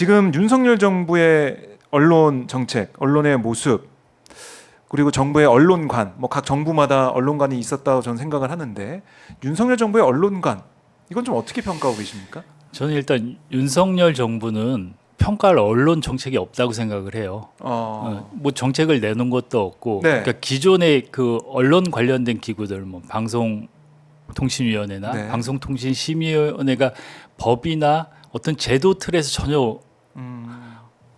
지금 윤석열 정부의 언론 정책, 언론의 모습, 그리고 정부의 언론관, 뭐 각 정부마다 언론관이 있었다고 저는 생각을 하는데 윤석열 정부의 언론관 이건 좀 어떻게 평가하고 계십니까? 저는 일단 윤석열 정부는 평가할 언론 정책이 없다고 생각을 해요. 뭐 정책을 내놓은 것도 없고, 네. 그러니까 기존의 그 언론 관련된 기구들, 뭐 방송통신위원회나 네. 방송통신심의위원회가 법이나 어떤 제도 틀에서 전혀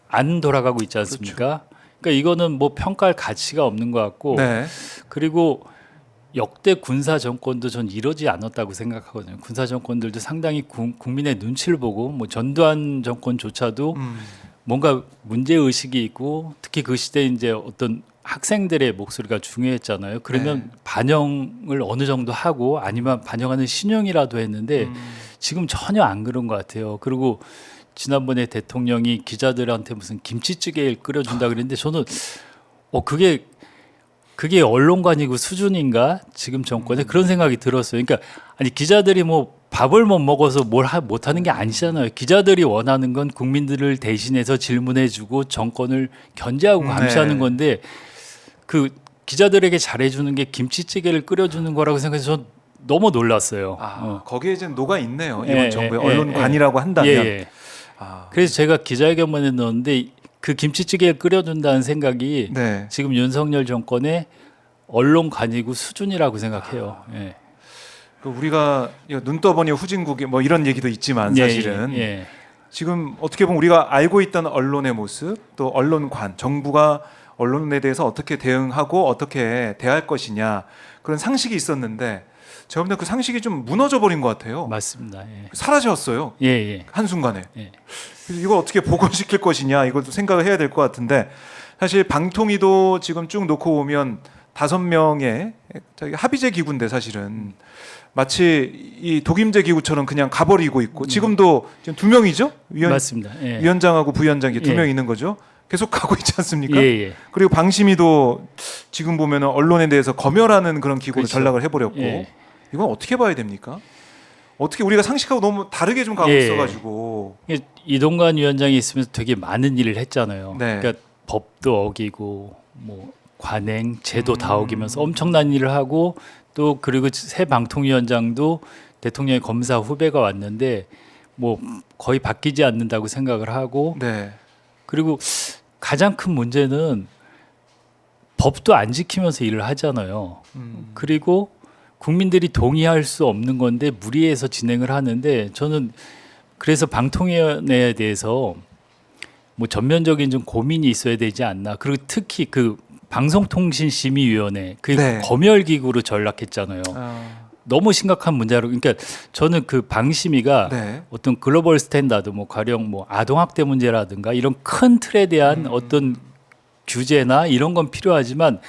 안 돌아가고 있지 않습니까? 그러니까 이거는 뭐 평가할 가치가 없는 것 같고, 네. 그리고 역대 군사 정권도 전 이러지 않았다고 생각하거든요. 군사 정권들도 상당히 국민의 눈치를 보고, 뭐 전두환 정권조차도 뭔가 문제 의식이 있고, 특히 그 시대 이제 어떤 학생들의 목소리가 중요했잖아요. 그러면 네. 반영을 어느 정도 하고, 아니면 반영하는 신용이라도 했는데 지금 전혀 안 그런 것 같아요. 그리고 지난번에 대통령이 기자들한테 무슨 김치찌개를 끓여준다 그랬는데 저는 그게 언론관이고 수준인가 지금 정권에 그런 생각이 들었어요. 그러니까 아니 기자들이 뭐 밥을 못 먹어서 뭘 못하는 게 아니잖아요. 기자들이 원하는 건 국민들을 대신해서 질문해주고 정권을 견제하고 감시하는 네. 건데 그 기자들에게 잘해주는 게 김치찌개를 끓여주는 거라고 생각해서 전 너무 놀랐어요. 거기에 이제 녹아 있네요. 이번 예, 정부의 예, 언론관이라고 한다면. 예. 그래서 제가 기자회견문에 넣었는데 그 김치찌개를 끓여준다는 생각이 네. 지금 윤석열 정권의 언론관이고 수준이라고 생각해요. 예. 그 우리가 눈 떠보니 후진국이 뭐 이런 얘기도 있지만 사실은 예. 지금 어떻게 보면 우리가 알고 있던 언론의 모습, 또 언론관, 정부가 언론에 대해서 어떻게 대응하고 어떻게 대할 것이냐 그런 상식이 있었는데 제가 볼 때 그 상식이 좀 무너져 버린 것 같아요. 맞습니다. 예. 사라졌어요. 예. 한순간에. 예. 그래서 이걸 어떻게 복원시킬 것이냐 이것도 생각을 해야 될 것 같은데 사실 방통위도 지금 쭉 놓고 보면 5명의 합의제 기구인데 사실은 마치 이 독임제 기구처럼 그냥 가버리고 있고 지금도 지금 2명이죠? 맞습니다. 예. 위원장하고 부위원장이 2명 예. 있는 거죠. 계속 가고 있지 않습니까? 예. 그리고 방심위도 지금 보면 언론에 대해서 검열하는 그런 기구로 그렇죠. 전락을 해버렸고 예. 이건 어떻게 봐야 됩니까? 어떻게 우리가 상식하고 너무 다르게 좀 가고 예. 있어가지고 이동관 위원장이 있으면서 되게 많은 일을 했잖아요. 네. 그러니까 법도 어기고 뭐 관행, 제도 다 어기면서 엄청난 일을 하고 또 그리고 새 방통위원장도 대통령의 검사 후배가 왔는데 뭐 거의 바뀌지 않는다고 생각을 하고 네. 그리고 가장 큰 문제는 법도 안 지키면서 일을 하잖아요. 그리고 국민들이 동의할 수 없는 건데 무리해서 진행을 하는데 저는 그래서 방통위원회에 대해서 뭐 전면적인 좀 고민이 있어야 되지 않나. 그리고 특히 그 방송통신심의위원회 그 네. 검열기구로 전락했잖아요. 너무 심각한 문제로 그러니까 저는 그 방심위가 네. 어떤 글로벌 스탠다드 뭐 가령 뭐 아동학대 문제라든가 이런 큰 틀에 대한 어떤 규제나 이런 건 필요하지만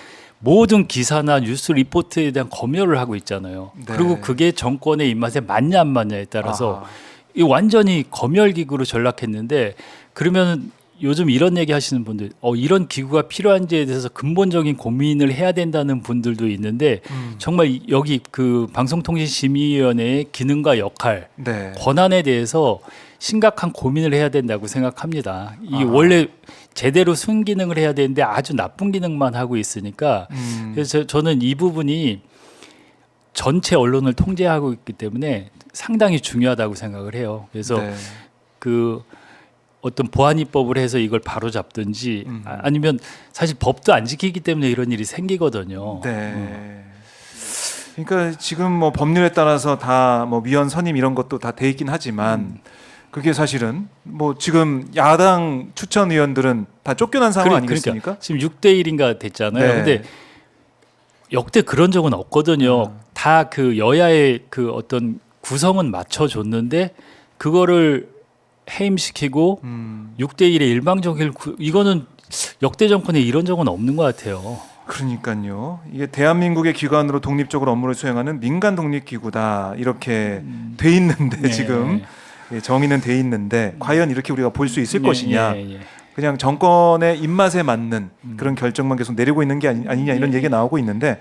모든 기사나 뉴스 리포트에 대한 검열을 하고 있잖아요. 네. 그리고 그게 정권의 입맛에 맞냐 안 맞냐에 따라서 아하. 이 완전히 검열기구로 전락했는데 그러면 요즘 이런 얘기 하시는 분들 이런 기구가 필요한지에 대해서 근본적인 고민을 해야 된다는 분들도 있는데 정말 여기 그 방송통신심의위원회의 기능과 역할 네. 권한에 대해서 심각한 고민을 해야 된다고 생각합니다. 이게 아하. 원래 제대로 순기능을 해야 되는데 아주 나쁜 기능만 하고 있으니까 그래서 저는 이 부분이 전체 언론을 통제하고 있기 때문에 상당히 중요하다고 생각을 해요. 그래서 네. 그 어떤 보안입법을 해서 이걸 바로 잡든지 아니면 사실 법도 안 지키기 때문에 이런 일이 생기거든요. 네. 그러니까 지금 뭐 법률에 따라서 다 뭐 위원 선임 이런 것도 다 돼 있긴 하지만 그게 사실은 뭐 지금 야당 추천 의원들은 다 쫓겨난 상황 아니겠습니까? 그러니까 지금 6대 1인가 됐잖아요. 네. 근데 역대 그런 적은 없거든요. 다 그 여야의 그 어떤 구성은 맞춰줬는데 그거를 해임시키고 6대 1의 일방적인 이거는 역대 정권에 이런 적은 없는 것 같아요. 그러니까요. 이게 대한민국의 기관으로 독립적으로 업무를 수행하는 민간 독립기구다 이렇게 돼 있는데 네. 지금 정의는 돼 있는데 과연 이렇게 우리가 볼 수 있을 것이냐? 예. 그냥 정권의 입맛에 맞는 그런 결정만 계속 내리고 있는 게 아니냐 이런 얘기가 나오고 있는데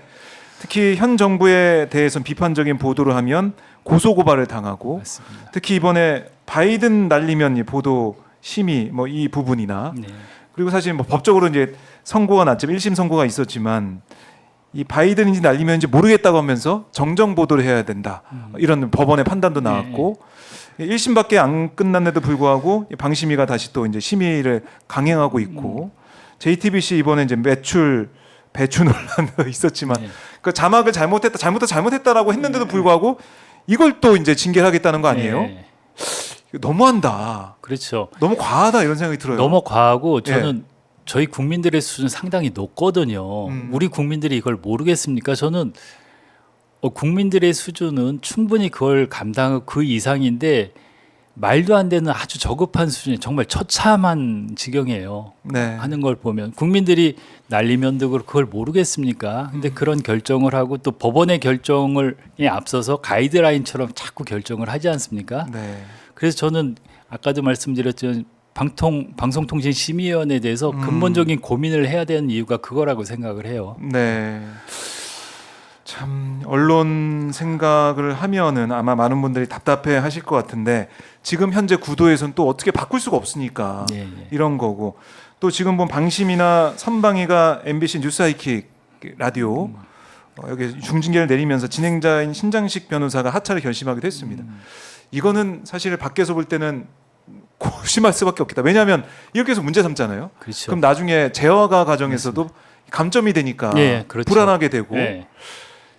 특히 현 정부에 대해서는 비판적인 보도를 하면 고소고발을 당하고 맞습니다. 특히 이번에 바이든 날리면 이 보도 심의 뭐 이 부분이나 네. 그리고 사실 뭐 법적으로 이제 선고가 났지만 1심 선고가 있었지만 이 바이든인지 날리면인지 모르겠다고 하면서 정정 보도를 해야 된다. 이런 법원의 판단도 나왔고 1심밖에 안 끝났는데도 불구하고 방심위가 다시 또 이제 심의를 강행하고 있고 JTBC 이번에 이제 매출 배추 논란도 있었지만 네. 그 자막을 잘못했다라고 했는데도 불구하고 이걸 또 이제 징계를 하겠다는 거 아니에요? 네. 이거 너무한다. 그렇죠. 너무 과하다 이런 생각이 들어요. 너무 과하고 저는 저희 국민들의 수준 상당히 높거든요. 음. 우리 국민들이 이걸 모르겠습니까? 저는 국민들의 수준은 충분히 그걸 감당하고 그 이상인데 말도 안 되는 아주 저급한 수준이 정말 처참한 지경이에요. 네. 하는 걸 보면 국민들이 날리면도 그걸 모르겠습니까? 근데 그런 결정을 하고 또 법원의 결정을 앞서서 가이드라인처럼 자꾸 결정을 하지 않습니까? 네. 그래서 저는 아까도 말씀드렸지만 방송통신심의위원회에 대해서 근본적인 고민을 해야 되는 이유가 그거라고 생각을 해요. 네. 참 언론 생각을 하면은 아마 많은 분들이 답답해 하실 것 같은데 지금 현재 구도에서는 또 어떻게 바꿀 수가 없으니까 네, 네. 이런 거고 또 지금 본 방심이나 선방위가 MBC 뉴스하이킥 라디오 여기 중징계를 내리면서 진행자인 신장식 변호사가 하차를 결심하기도 했습니다. 이거는 사실 밖에서 볼 때는 고심할 수밖에 없겠다. 왜냐하면 이렇게 해서 문제 삼잖아요. 그렇죠. 그럼 나중에 재화가 과정에서도 감점이 되니까 네, 그렇죠. 불안하게 되고 네.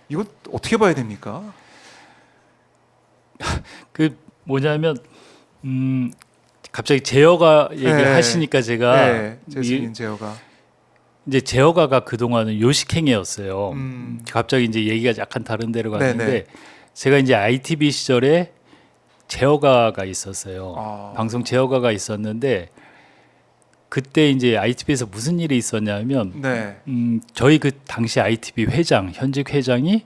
이거 어떻게 봐야 됩니까? 그 뭐냐면 갑자기 제어가 얘기를 네. 하시니까 제가 네, 제수인 제어가 이제 제어가가 그동안은 요식행위였어요. 음. 갑자기 이제 얘기가 약간 다른 데로 갔는데 네네. 제가 이제 ITV 시절에 제어가가 있었어요. 아. 방송 제어가가 있었는데 그때 이제 ITV에서 무슨 일이 있었냐면 네. 저희 그 당시 ITV 회장 현직 회장이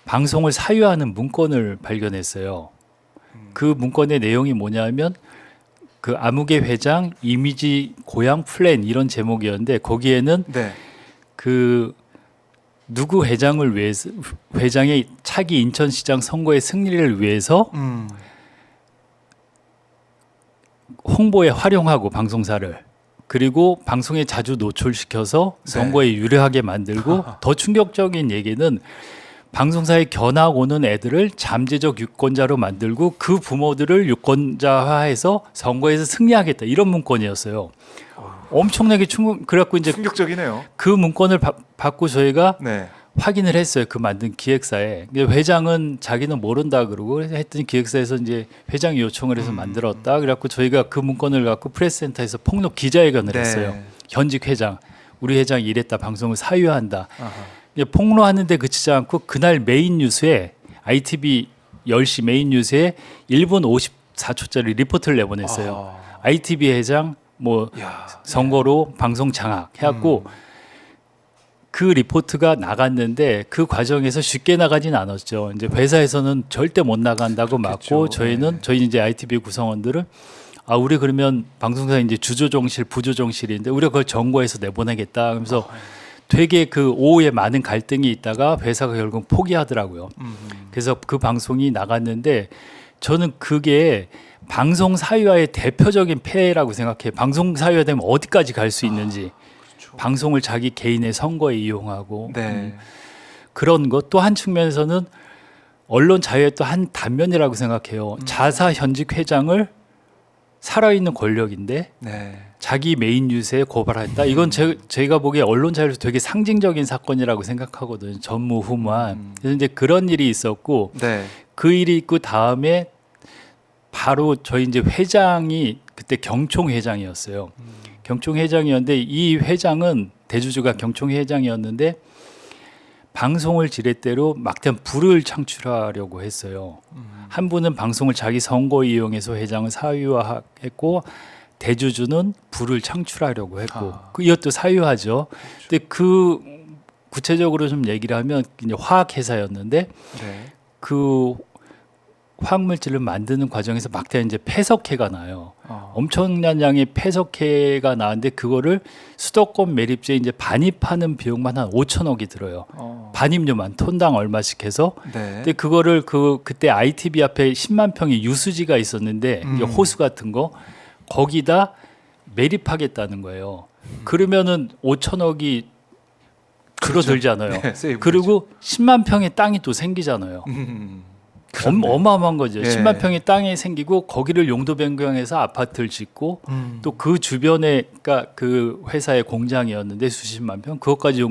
방송을 사유하는 문건을 발견했어요. 그 문건의 내용이 뭐냐면 그 아무개 회장 이미지 고양 플랜 이런 제목이었는데 거기에는 네. 그 누구 회장을 위해서 회장의 차기 인천시장 선거의 승리를 위해서 홍보에 활용하고 방송사를 그리고 방송에 자주 노출시켜서 선거에 유리하게 만들고 더 충격적인 얘기는 방송사에 견학 오는 애들을 잠재적 유권자로 만들고 그 부모들을 유권자화해서 선거에서 승리하겠다 이런 문건이었어요. 엄청나게 그래갖고 이제 충격적이네요. 그 문건을 받고 저희가 네. 확인을 했어요. 그 만든 기획사에. 근데 회장은 자기는 모른다 그러고 했더니 기획사에서 이제 회장이 요청을 해서 만들었다. 그래갖고 저희가 그 문건을 갖고 프레스센터에서 폭로 기자회견을 네. 했어요. 현직 회장, 우리 회장이 이랬다. 방송을 사유한다. 아하. 이제 폭로하는데 그치지 않고 그날 메인 뉴스에 ITV 10시 메인 뉴스에 1분 54초짜리 리포트를 내보냈어요. ITV 회장 뭐 야. 선거로 방송 장악 해갖고 그 리포트가 나갔는데 그 과정에서 쉽게 나가진 않았죠. 이제 회사에서는 절대 못 나간다고 막고 저희는 저희 이제 ITV 구성원들은 우리 그러면 방송사 이제 주조정실 부조정실인데 우리가 그걸 점거해서 내보내겠다. 그러면서 되게 그 오후에 많은 갈등이 있다가 회사가 결국 포기하더라고요. 그래서 그 방송이 나갔는데 저는 그게 방송 사유화의 대표적인 폐해라고 생각해요. 방송 사유화되면 어디까지 갈 수 있는지. 그렇죠. 방송을 자기 개인의 선거에 이용하고 네. 그런 것 또 한 측면에서는 언론 자유의 또 한 단면이라고 생각해요. 자사 현직 회장을 살아있는 권력인데 네. 자기 메인 뉴스에 고발했다. 이건 제가 보기에 언론 자유에서 되게 상징적인 사건이라고 생각하거든요. 전무후무한. 그래서 이제 그런 일이 있었고 네. 그 일이 있고 다음에 바로 저희 이제 회장이 그때 경총 회장이었어요. 경총 회장이었는데 이 회장은 대주주가 경총 회장이었는데 방송을 지렛대로 막대한 불을 창출하려고 했어요. 한 분은 방송을 자기 선거에 이용해서 회장을 사유화했고 대주주는 불을 창출하려고 했고 이것도 사유하죠. 근데 그 구체적으로 좀 얘기를 하면 이제 화학 회사였는데 네. 그 화학물질을 만드는 과정에서 막대한 이제 폐석해가 나요. 엄청난 양의 폐석해가 나는데 그거를 수도권 매립지에 이제 반입하는 비용만 한 5천억이 들어요. 반입료만 톤당 얼마씩 해서. 네. 근데 그거를 그때 ITV 앞에 10만 평의 유수지가 있었는데 이제 호수 같은 거 거기다 매립하겠다는 거예요. 그러면은 5천억이 줄어들잖아요. 네, 세이브 그리고 10만 평의 땅이 또 생기잖아요. 그렇네. 어마어마한 거죠. 예. 10만 평의 땅이 생기고 거기를 용도 변경해서 아파트를 짓고 또 그 주변에 그러니까 그 회사의 공장이었는데 수십만 평 그것까지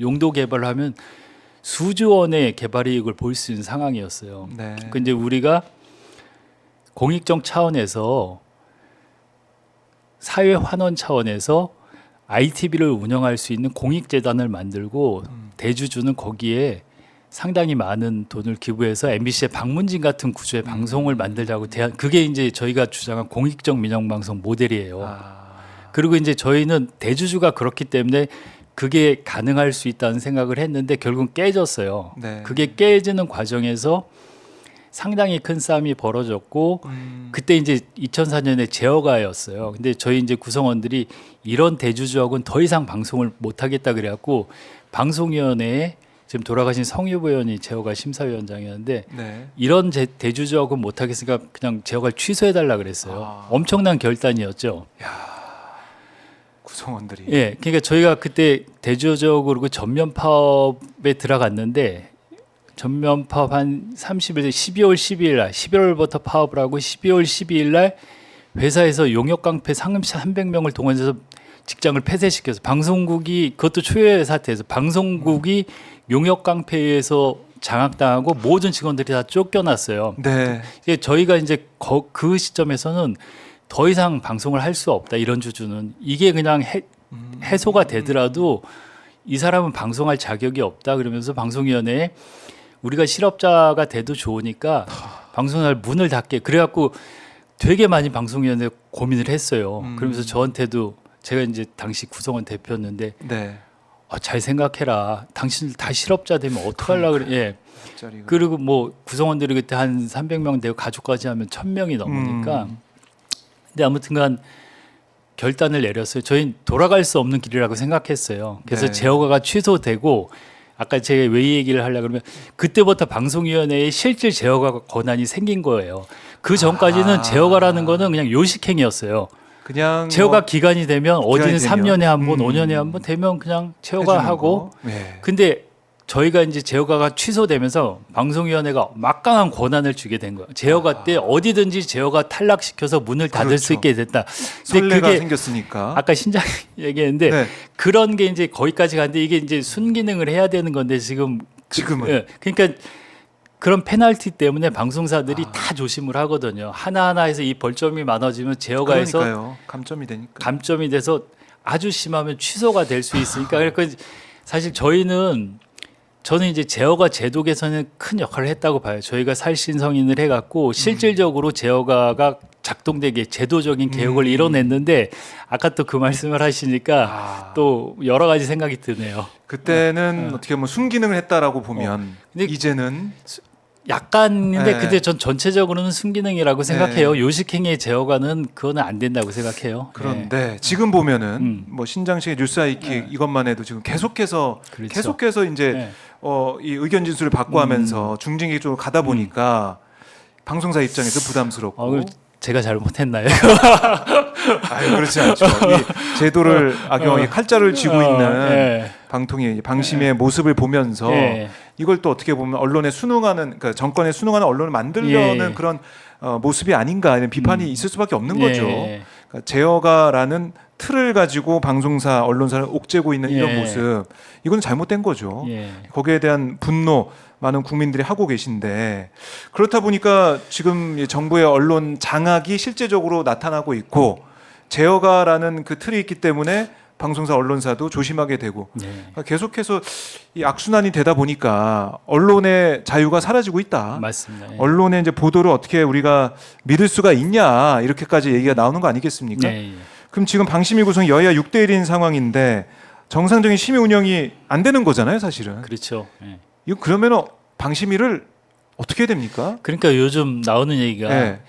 용도 개발을 하면 수조 원의 개발 이익을 볼 수 있는 상황이었어요. 네. 근데 우리가 공익적 차원에서 사회 환원 차원에서 ITV를 운영할 수 있는 공익재단을 만들고 대주주는 거기에 상당히 많은 돈을 기부해서 MBC의 박문진 같은 구조의 방송을 만들자고 그게 이제 저희가 주장한 공익적 민영방송 모델이에요. 그리고 이제 저희는 대주주가 그렇기 때문에 그게 가능할 수 있다는 생각을 했는데 결국은 깨졌어요. 네. 그게 깨지는 과정에서 상당히 큰 싸움이 벌어졌고 그때 이제 2004년에 제어가였어요. 근데 저희 이제 구성원들이 이런 대주주하고는 더 이상 방송을 못 하겠다 그래갖고 방송위원회에 지금 돌아가신 성유보 의원이 제어가 심사위원장이었는데 네. 이런 대주주하고는 못 하겠으니까 그냥 제어가를 취소해달라 그랬어요. 엄청난 결단이었죠. 구성원들이. 예, 그러니까 저희가 그때 대주주하고 전면 파업에 들어갔는데 전면 파업 한 30일, 12월 12일 날, 11월부터 파업을 하고 12월 12일 날 회사에서 용역 깡패 상임자 300명을 동원해서 직장을 폐쇄시켜서 방송국이 그것도 초유의 사태에서 방송국이 용역 깡패에 의해서 장악당하고 모든 직원들이 다 쫓겨났어요. 네. 이게 저희가 이제 그 시점에서는 더 이상 방송을 할 수 없다 이런 주주는 이게 그냥 해소가 되더라도 이 사람은 방송할 자격이 없다 그러면서 방송위원회에 우리가 실업자가 돼도 좋으니까 방송할 문을 닫게 그래갖고 되게 많이 방송위원회 고민을 했어요. 그러면서 저한테도 제가 이제 당시 구성원 대표였는데 네. 잘 생각해라. 당신들 다 실업자 되면 어떡하려고 그래. 예. 앞자리가. 그리고 뭐 구성원들이 그때 한 300명 되고 가족까지 하면 1000명이 넘으니까 근데 아무튼간 결단을 내렸어요. 저희는 돌아갈 수 없는 길이라고 생각했어요. 그래서 네. 제어가가 취소되고 아까 제가 왜 이 얘기를 하려고 그러면 그때부터 방송위원회에 실질 제어가 권한이 생긴 거예요. 그 전까지는 제어가라는 거는 그냥 요식행위였어요. 그냥 제어가 뭐 기간이 되면 어디는 기간이 되면? 3년에 한 번, 5년에 한 번 되면 그냥 제어가 해주는 하고 거. 네. 근데 저희가 이제 제어가가 취소되면서 방송위원회가 막강한 권한을 주게 된 거예요. 제어가 때 어디든지 제어가 탈락시켜서 문을 닫을 수 그렇죠. 있게 됐다. 근데 선례가 그게 생겼으니까. 아까 신장 얘기했는데 네. 그런 게 이제 거기까지 갔는데 이게 이제 순기능을 해야 되는 건데 지금은 예, 그러니까 그런 페널티 때문에 방송사들이 다 조심을 하거든요. 하나하나에서 이 벌점이 많아지면 제어가에서 그러니까요. 감점이 되니까. 감점이 돼서 아주 심하면 취소가 될 수 있으니까 그러니까 사실 저는 이제 제어가 제도 개선에 큰 역할을 했다고 봐요. 저희가 살신성인을 해갖고 실질적으로 제어가가 작동되게 제도적인 개혁을 이뤄냈는데 아까 또 그 말씀을 하시니까 또 여러 가지 생각이 드네요. 그때는 어떻게 보면 순기능을 했다라고 보면 근데 이제는 약간인데 네. 근데 전 전체적으로는 순기능이라고 생각해요. 요식행위의 제어가는 그거는 안 된다고 생각해요. 그런데 지금 보면은 뭐 신장식의 뉴스 아이킥 이것만 해도 지금 계속해서 그렇죠. 계속해서 이제 네. 이 의견 진술을 받고 하면서 중징계 쪽으로 가다 보니까 방송사 입장에서 부담스럽고 제가 잘못했나요? 아유 그렇지 않죠. 이 제도를 악용하기 칼자를 쥐고 있는 예. 방통위 방심의 모습을 보면서 예. 이걸 또 어떻게 보면 언론에 순응하는 그러니까 정권에 순응하는 언론을 만들려는 예. 그런 모습이 아닌가 이런 비판이 있을 수밖에 없는 예. 거죠. 그러니까 제어가라는 틀을 가지고 방송사 언론사를 옥죄고 있는 이런 예. 모습 이건 잘못된 거죠. 예. 거기에 대한 분노 많은 국민들이 하고 계신데 그렇다 보니까 지금 정부의 언론 장악이 실제적으로 나타나고 있고 제어가라는 그 틀이 있기 때문에 방송사 언론사도 조심하게 되고 그러니까 계속해서 이 악순환이 되다 보니까 언론의 자유가 사라지고 있다. 맞습니다. 예. 언론의 이제 보도를 어떻게 우리가 믿을 수가 있냐 이렇게까지 얘기가 나오는 거 아니겠습니까? 네. 그럼 지금 방심위 구성 여야 6대 1인 상황인데 정상적인 심의 운영이 안 되는 거잖아요, 사실은. 그렇죠. 예. 이거 그러면 방심위를 어떻게 해야 됩니까? 그러니까 요즘 나오는 얘기가 네.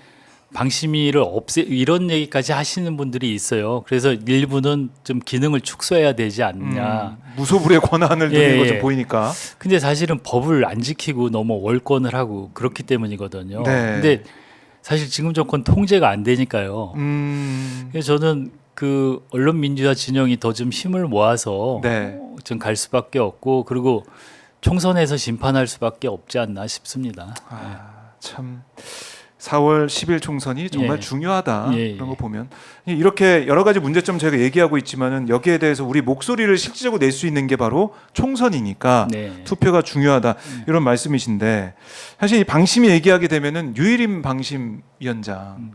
방심위를 이런 얘기까지 하시는 분들이 있어요. 그래서 일부는 좀 기능을 축소해야 되지 않냐. 무소불의 권한을 두는 예, 것좀 예. 보이니까. 근데 사실은 법을 안 지키고 너무 월권을 하고 그렇기 때문이거든요. 네. 근데 사실 지금 정권 통제가 안 되니까요. 그래서 저는 그 언론 민주화 진영이 더 좀 힘을 모아서 네. 좀 갈 수밖에 없고 그리고 총선에서 심판할 수밖에 없지 않나 싶습니다. 참 4월 10일 총선이 정말 예. 중요하다. 예, 그런 예. 거 보면 이렇게 여러 가지 문제점 저희가 얘기하고 있지만은 여기에 대해서 우리 목소리를 실질적으로 낼 수 있는 게 바로 총선이니까 네. 투표가 중요하다 이런 말씀이신데 사실 이 방심이 얘기하게 되면은 유일임 방심위원장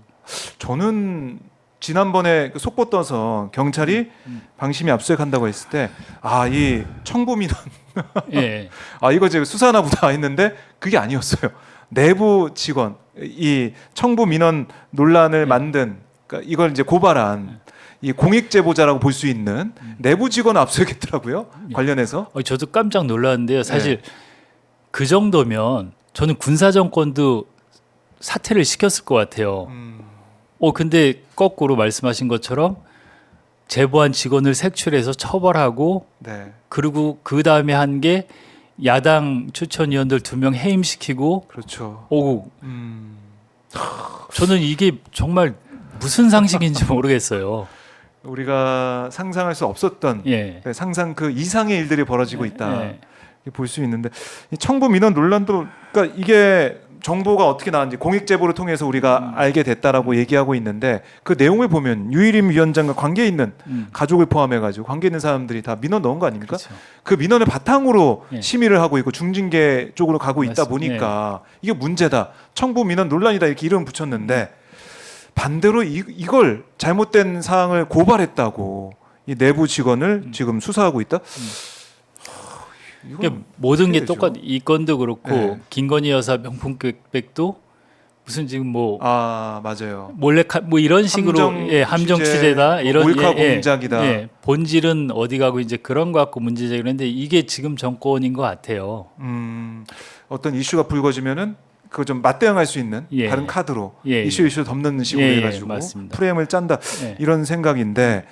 저는 지난번에 그 속보 떠서 경찰이 방심이 압수수색한다고 했을 때 이 청부민원 예. 이거 제가 수사나 보다 했는데 그게 아니었어요. 내부 직원 이 청부 민원 논란을 만든 그러니까 이걸 이제 고발한 이 공익 제보자라고 볼 수 있는 내부 직원 압수했더라고요. 관련해서. 저도 깜짝 놀랐는데요. 사실 그 정도면 저는 군사 정권도 사퇴를 시켰을 것 같아요. 근데 거꾸로 말씀하신 것처럼 제보한 직원을 색출해서 처벌하고 네. 그리고 그 다음에 한 게 야당 추천위원들 2명 해임시키고 그렇죠. 오고 저는 이게 정말 무슨 상식인지 모르겠어요. 우리가 상상할 수 없었던 예. 상상 그 이상의 일들이 벌어지고 있다. 예. 볼 수 있는데 이 청부 민원 논란도 그러니까 이게 정보가 어떻게 나왔는지 공익 제보를 통해서 우리가 알게 됐다라고 얘기하고 있는데 그 내용을 보면 유일임 위원장과 관계 있는 가족을 포함해 가지고 관계 있는 사람들이 다 민원 넣은 거 아닙니까? 그렇죠. 그 민원을 바탕으로 예. 심의를 하고 있고 중징계 쪽으로 가고 있다 맞습니다. 보니까 이게 문제다. 청부 민원 논란이다 이렇게 이름 붙였는데 반대로 이걸 잘못된 사항을 고발했다고 이 내부 직원을 지금 수사하고 있다. 이건 그러니까 모든 게 어떻게 되죠? 똑같. 이 건도 그렇고 네. 김건희 여사 명품백도 무슨 지금 뭐 맞아요. 뭐 이런 식으로 함정 취재다 이런 몰카 공작이다. 본질은 어디 가고 이제 그런 거 갖고 문제 제기했는데 이게 지금 정권인 것 같아요. 어떤 이슈가 불거지면은 그거 좀 맞대응할 수 있는 예. 다른 카드로 예, 이슈 덮는 식으로 예, 해가지고 맞습니다. 프레임을 짠다 예. 이런 생각인데